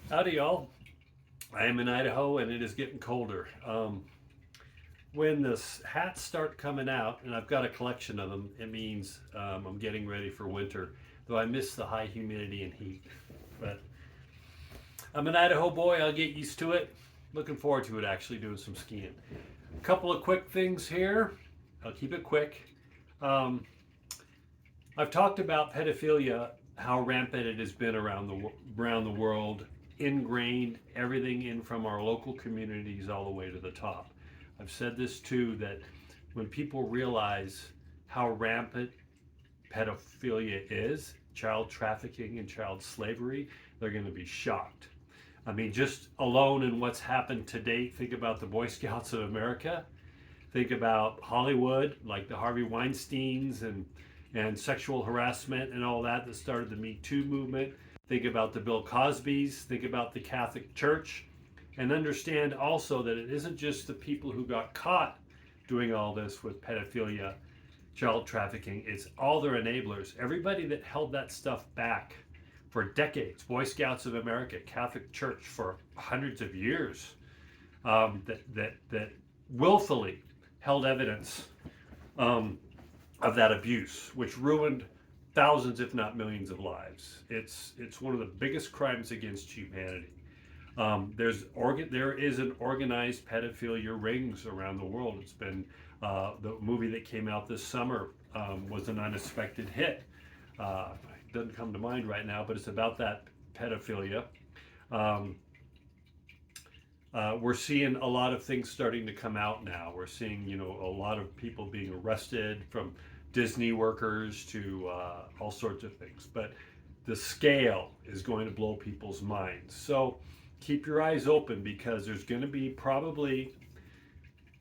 Howdy, y'all. I am in Idaho and it is getting colder. When the hats start coming out, and I've got a collection of them, it means I'm getting ready for winter, though I miss the high humidity and heat. But I'm an Idaho boy, I'll get used to it. Looking forward to it actually doing some skiing. A couple of quick things here. I'll keep it quick. Um, I've talked about pedophilia, how rampant it has been around the world, ingrained everything in from our local communities all the way to the top. I've said this too, that when people realize how rampant pedophilia is, child trafficking and child slavery, they're going to be shocked. I mean, just alone in what's happened to date, think about the Boy Scouts of America. Think about Hollywood, like the Harvey Weinsteins and sexual harassment and all that started the Me Too movement. Think about the Bill Cosbys. Think about the Catholic Church. And understand also that it isn't just the people who got caught doing all this with pedophilia, child trafficking, it's all their enablers. Everybody that held that stuff back for decades, Boy Scouts of America, Catholic Church for hundreds of years, that willfully held evidence of that abuse, which ruined thousands, if not millions, of lives. It's one of the biggest crimes against humanity. There is an organized pedophilia rings around the world. It's been the movie that came out this summer was an unexpected hit. It doesn't come to mind right now, but it's about that pedophilia. Um, we're seeing a lot of things starting to come out now. We're seeing, a lot of people being arrested, from Disney workers to all sorts of things. But the scale is going to blow people's minds. So keep your eyes open, because there's going to be probably,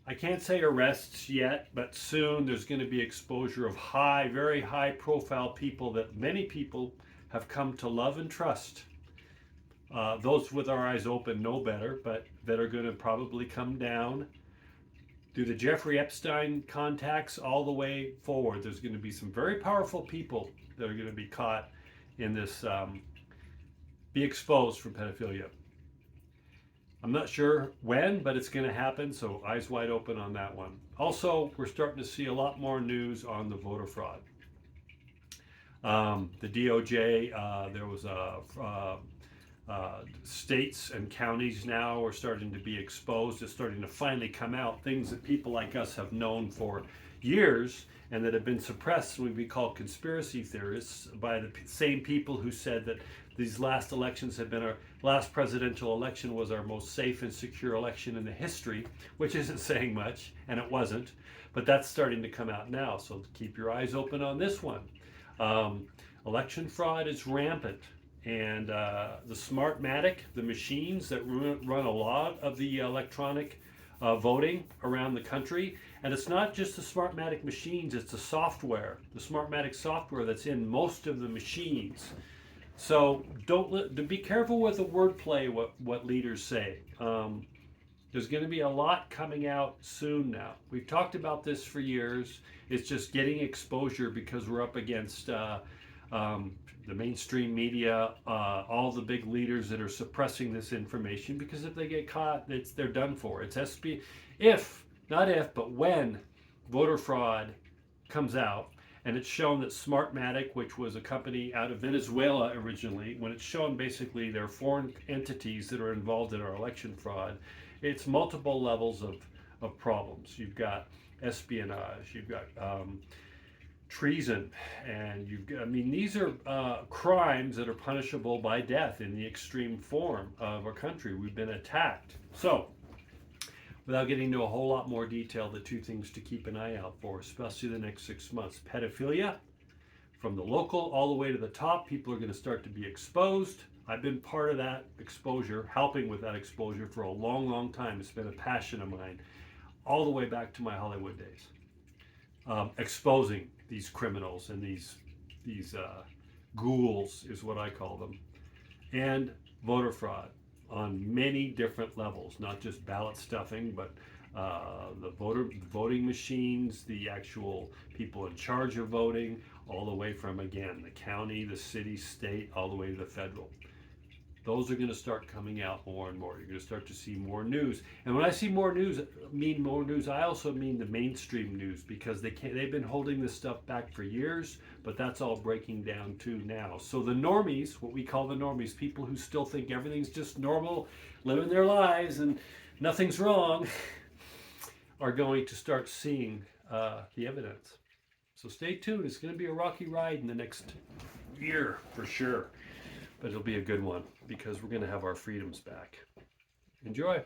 I can't say arrests yet, but soon there's going to be exposure of very high profile people that many people have come to love and trust. Those with our eyes open know better, but that are going to probably come down through the Jeffrey Epstein contacts all the way forward. There's going to be some very powerful people that are going to be caught in this, be exposed for pedophilia. I'm not sure when, but it's going to happen, so eyes wide open on that one. Also, we're starting to see a lot more news on the voter fraud. The DOJ, there was states and counties now are starting to be exposed. It's starting to finally come out. Things that people like us have known for years and that have been suppressed, we call conspiracy theorists, by the same people who said that these last elections have been our last presidential election was our most safe and secure election in the history, which isn't saying much, and it wasn't. But that's starting to come out now, so keep your eyes open on this one. Election fraud is rampant. And the Smartmatic, the machines that run a lot of the electronic voting around the country, and it's not just the Smartmatic machines, it's the software, the Smartmatic software that's in most of the machines. So be careful with the wordplay, what leaders say. There's going to be a lot coming out soon now. We've talked about this for years. It's just getting exposure because we're up against the mainstream media, all the big leaders that are suppressing this information, because if they get caught, they're done for. It's not if, but when voter fraud comes out, and it's shown that Smartmatic, which was a company out of Venezuela originally, when it's shown basically they're foreign entities that are involved in our election fraud, it's multiple levels of problems. You've got espionage, you've got treason, and these are crimes that are punishable by death in the extreme form of our country. We've been attacked. So, without getting into a whole lot more detail, the two things to keep an eye out for, especially the next 6 months: pedophilia, from the local all the way to the top, people are going to start to be exposed. I've been part of that exposure, helping with that exposure for a long, long time. It's been a passion of mine, all the way back to my Hollywood days. Exposing these criminals and these ghouls is what I call them, and voter fraud on many different levels, not just ballot stuffing, but the voting machines, the actual people in charge of voting, all the way from, again, the county, the city, state, all the way to the federal. those are going to start coming out more and more. You're going to start to see more news. And when I see more news, I also mean the mainstream news, because they've been holding this stuff back for years, but that's all breaking down too now. So the normies, what we call the normies, people who still think everything's just normal, living their lives and nothing's wrong, are going to start seeing the evidence. So stay tuned. It's going to be a rocky ride in the next year for sure. But it'll be a good one, because we're going to have our freedoms back. Enjoy.